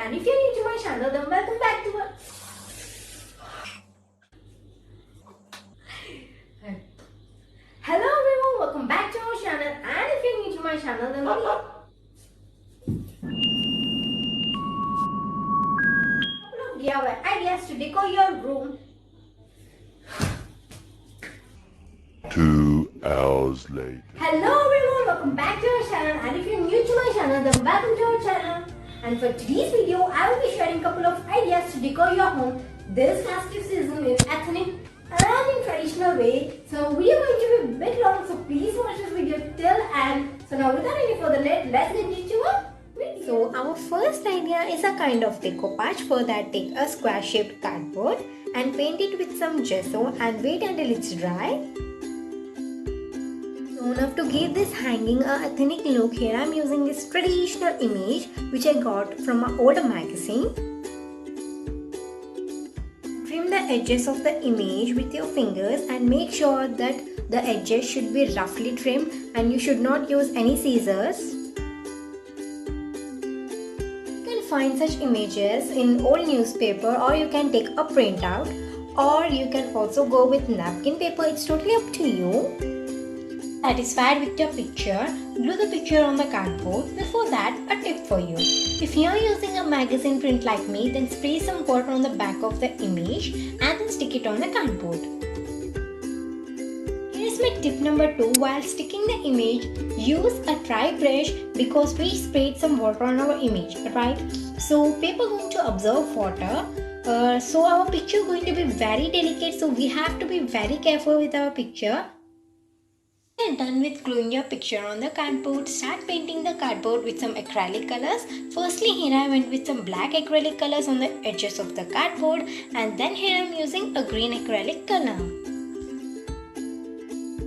and if you're new to my channel, then welcome back to our... Hello everyone, welcome back to our channel, and if you're new to my channel, then couple of DIY ideas to decor your room. 2 hours later. Hello everyone, welcome back to our channel, and if you're new to my channel, then welcome to our channel. And for today's video, I will be sharing a couple of ideas to decor your home this festive season in ethnic and in traditional way. So we are going to be a bit long, so please watch this video till end. So now without any further delay, let's get into our video. So our first idea is a kind of decoupage. For that, take a square shaped cardboard and paint it with some gesso and wait until it's dry. So now to give this hanging a ethnic look, here I am using this traditional image which I got from an old magazine. Trim the edges of the image with your fingers and make sure that the edges should be roughly trimmed and you should not use any scissors. You can find such images in old newspaper, or you can take a printout, or you can also go with napkin paper. It's totally up to you. Satisfied with your picture, glue the picture on the cardboard. Before that, a tip for you. If you are using a magazine print like me, then spray some water on the back of the image and then stick it on the cardboard. Here is my tip number 2. While sticking the image, use a dry brush because we sprayed some water on our image, right? So paper going to absorb water. So our picture going to be very delicate. So we have to be very careful with our picture. When you're done with gluing your picture on the cardboard, start painting the cardboard with some acrylic colors. Firstly, here I went with some black acrylic colors on the edges of the cardboard, and then here I'm using a green acrylic color.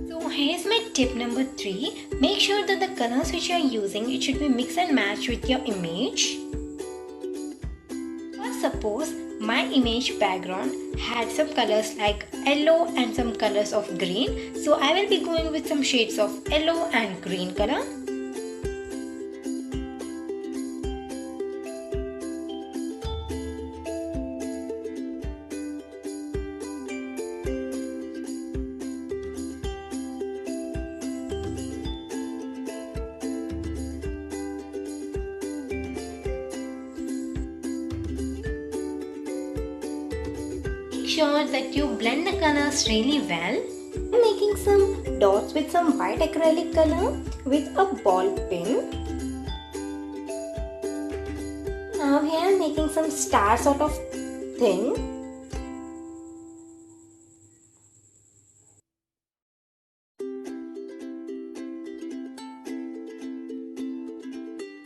So here's my tip number 3. Make sure that the colors which you are using, it should be mix and match with your image. Suppose my image background had some colors like yellow and some colors of green, so I will be going with some shades of yellow and green color. Sure that you blend the colors really well. I'm making some dots with some white acrylic color with a ball pin. Now here I'm making some star sort of thing.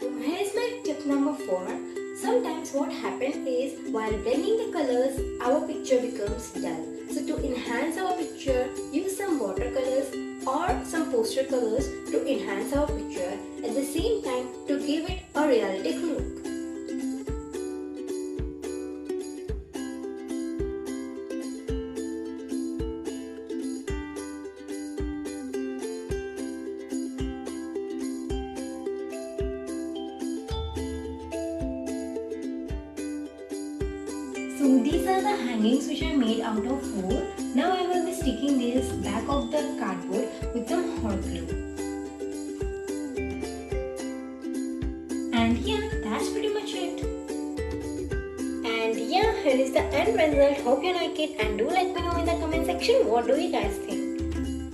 So here's my tip number 4. Sometimes what happens is, while blending the colors, our picture becomes dull. So to enhance our picture, use some watercolors or some poster colors to enhance our picture, at the same time to give it a realistic look. So these are the hangings which I made out of wool. Now I will be sticking this back of the cardboard with some hot glue. And yeah, that's pretty much it. And yeah, here is the end result. Hope you like it, and do let me know in the comment section what do you guys think.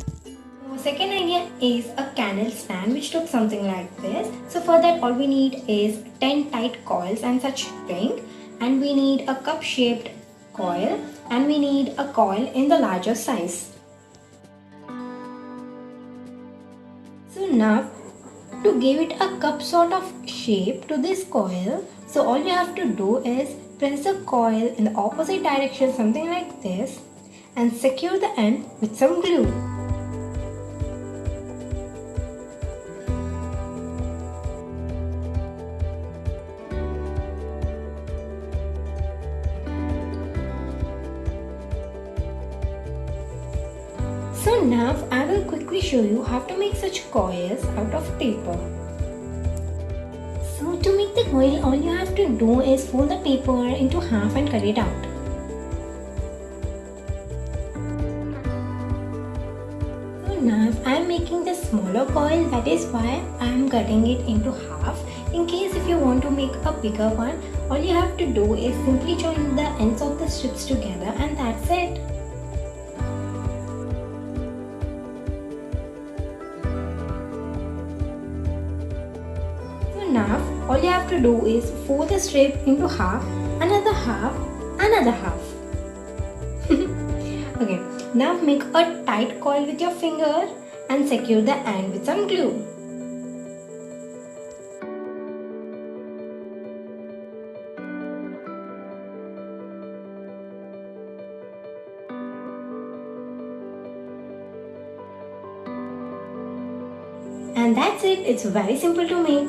So second idea is a candle stand which looks something like this. So for that, all we need is 10 tight coils and such thing. And we need a cup shaped coil, and we need a coil in the larger size. So now to give it a cup sort of shape to this coil, so all you have to do is press the coil in the opposite direction, something like this, and secure the end with some glue. So now I will quickly show you how to make such coils out of paper. So to make make the coil, all you have to do is fold the paper into half and cut it out. So now I am making the smaller coil, that is why I am cutting it into half. In case if you want to make a bigger one, all you have to do is simply join the ends of the strips together and that's it. So now all you have to do is fold the strip into half, another half, another half. Okay, now make a tight coil with your finger and secure the end with some glue. And that's it, it's very simple to make.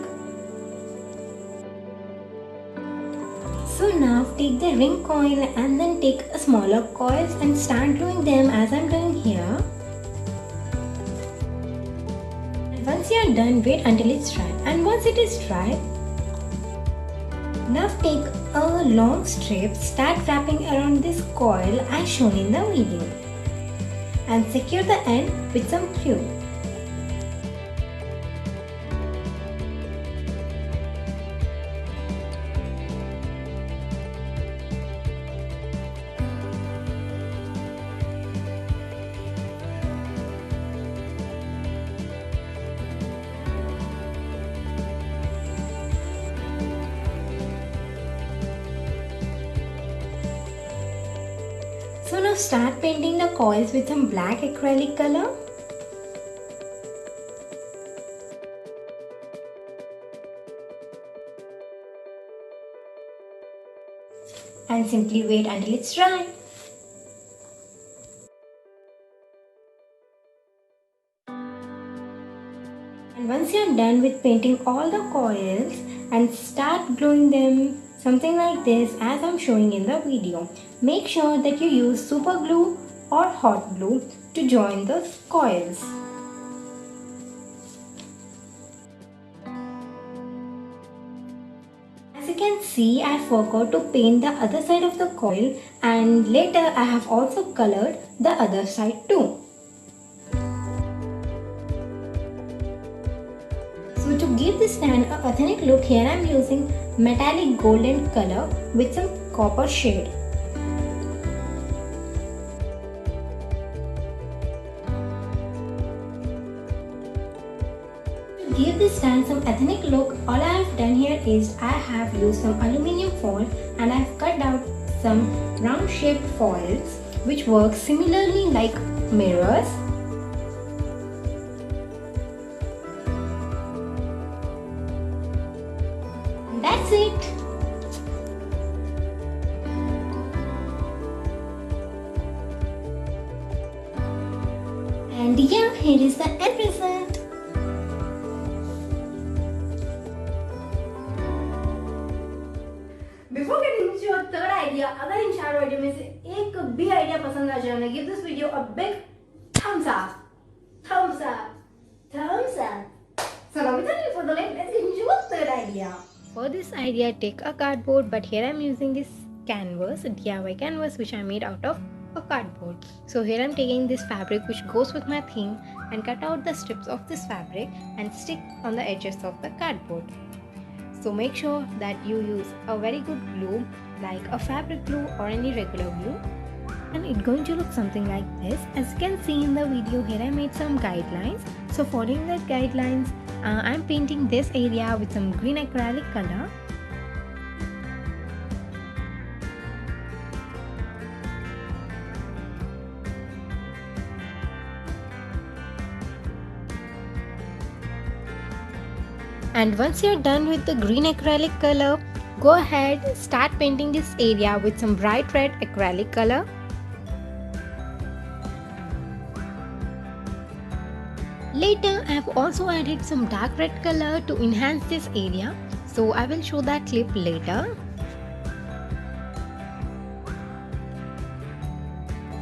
So now take the ring coil and then take a smaller coils and start gluing them as I'm doing here. And once you are done, wait until it's dry. And once it is dry, now take a long strip, start wrapping around this coil as shown in the video. And secure the end with some glue. So now start painting the coils with some black acrylic color. And simply wait until it's dry. And once you're done with painting all the coils and start gluing them something like this as I'm showing in the video. Make sure that you use super glue or hot glue to join the coils. As you can see, I forgot to paint the other side of the coil and later I have also colored the other side too. So to give this stand an authentic look, here I am using metallic golden color with some copper shade. To give this stand some ethnic look, all I have done here is I have used some aluminium foil and I have cut out some round shaped foils which work similarly like mirrors. And that's it. And yeah, here is the end result. Before getting into your third idea, अगर इन चारों idea में से एक भी idea पसंद आ जाए, give this video a big thumbs up. Thumbs up. Thumbs up. So now without any further delay, let's get into your third idea. For this idea, take a cardboard, but here I am using this canvas, DIY canvas which I made out of a cardboard. So here I am taking this fabric which goes with my theme and cut out the strips of this fabric and stick on the edges of the cardboard. So make sure that you use a very good glue like a fabric glue or any regular glue, and it's going to look something like this. As you can see in the video, here I made some guidelines. So following the guidelines, I'm painting this area with some green acrylic color. And once you're done with the green acrylic color, go ahead, start painting this area with some bright red acrylic color. Later, I have also added some dark red color to enhance this area. So I will show that clip later.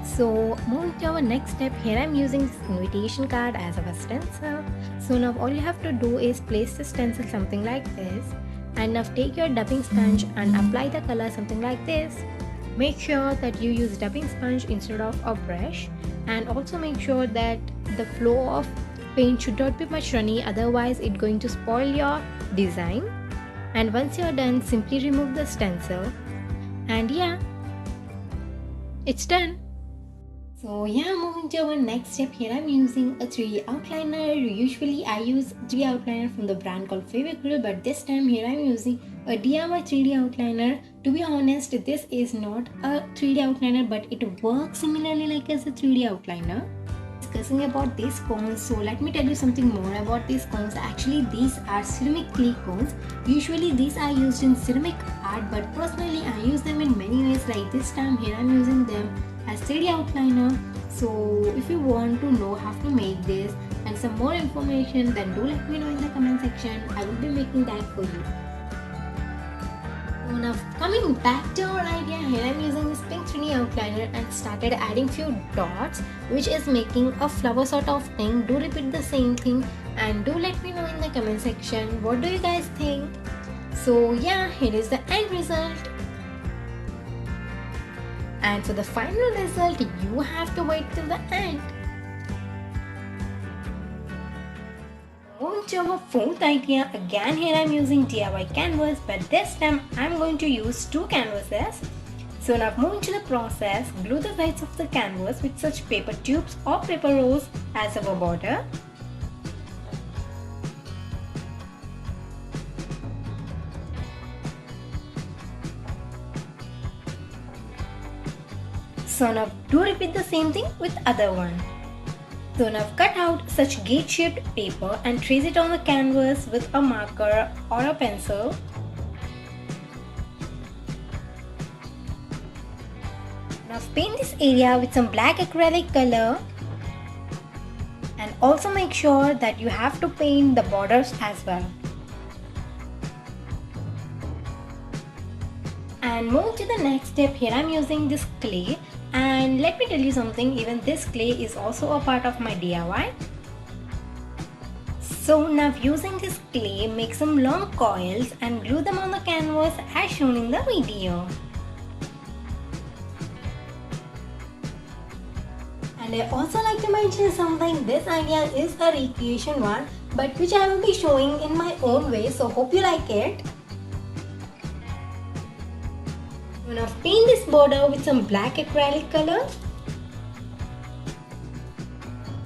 So moving to our next step, here I am using this invitation card as a stencil. So now all you have to do is place the stencil something like this And now take your dubbing sponge and apply the color something like this. Make sure that you use dubbing sponge instead of a brush, and also make sure that the flow of paint should not be much runny, otherwise it's going to spoil your design. And once you're done, simply remove the stencil, and yeah, it's done. So yeah, moving to our next step, here I'm using a 3D outliner. Usually I use 3D outliner from the brand called Fevicryl, but this time here I'm using a DIY 3D outliner. To be honest, this is not a 3D outliner, but it works similarly like as a 3D outliner. Discussing about these cones, so let me tell you something more about these cones. Actually, these are ceramic clay cones. Usually these are used in ceramic art, but personally I use them in many ways. Like this time here I'm using them as 3D outliner. So if you want to know how to make this and some more information, then do let me know in the comment section. I will be making that for you. So now coming back to our idea, here I'm using this pink 3D outliner and started adding few dots, which is making a flower sort of thing. Do repeat the same thing and do let me know in the comment section what do you guys think. So yeah, here is the end result. And for the final result, you have to wait till the end. Moving to our fourth idea, again here I'm using DIY canvas, but this time I'm going to use 2 canvases. So now moving to the process, glue the sides of the canvas with such paper tubes or paper rolls as our border. So now do repeat the same thing with other one. So now cut out such gate shaped paper and trace it on the canvas with a marker or a pencil. Now paint this area with some black acrylic color, and also make sure that you have to paint the borders as well. And move to the next step, here I'm using this clay. And let me tell you something, even this clay is also a part of my DIY. So now using this clay, make some long coils and glue them on the canvas as shown in the video. And I also like to mention something, this idea is a recreation one, but which I will be showing in my own way, so hope you like it. I'm gonna paint this border with some black acrylic color.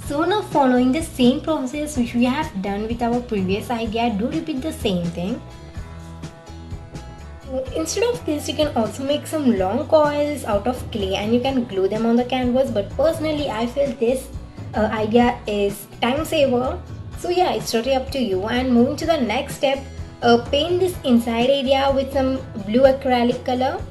So now following the same process which we have done with our previous idea, do repeat the same thing. So instead of this, you can also make some long coils out of clay and you can glue them on the canvas, but personally I feel this idea is time saver. So yeah, it's totally up to you. And moving to the next step, paint this inside area with some blue acrylic color.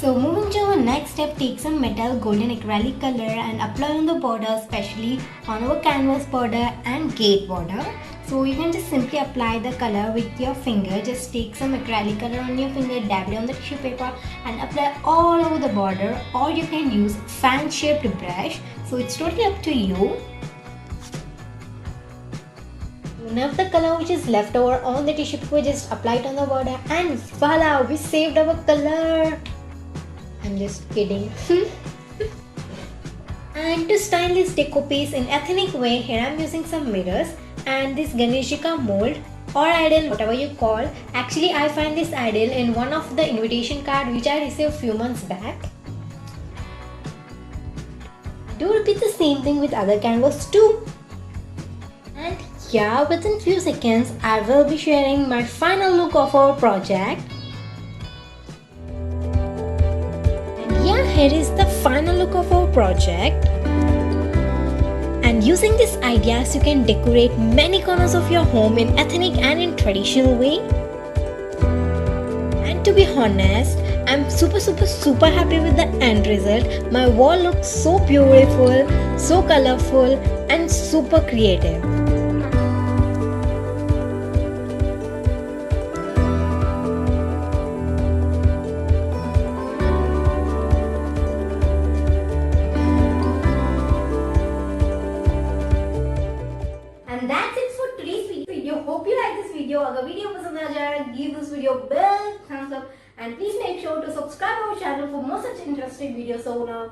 So moving to our next step, take some metal golden acrylic color and apply on the border, especially on our canvas border and gate border. So you can just simply apply the color with your finger. Just take some acrylic color on your finger, dab it on the tissue paper and apply all over the border, or you can use fan shaped brush. So it's totally up to you. Now the color which is left over on the tissue paper, just apply it on the border and voila, we saved our color. I'm just kidding. And to style this deco piece in ethnic way, here I'm using some mirrors and this Ganeshika mold or idol, whatever you call. Actually, I find this idol in one of the invitation card which I received a few months back. Do repeat the same thing with other canvas too. And yeah, within few seconds, I will be sharing my final look of our project. Here is the final look of our project. And using these ideas, you can decorate many corners of your home in ethnic and in traditional way. And to be honest, I'm super happy with the end result. My wall looks so beautiful, so colorful and super creative. And that's it for today's video. Hope you like this video. अगर video पसंद आ जाए, give this video a big thumbs up and please make sure to subscribe our channel for more such interesting videos. So now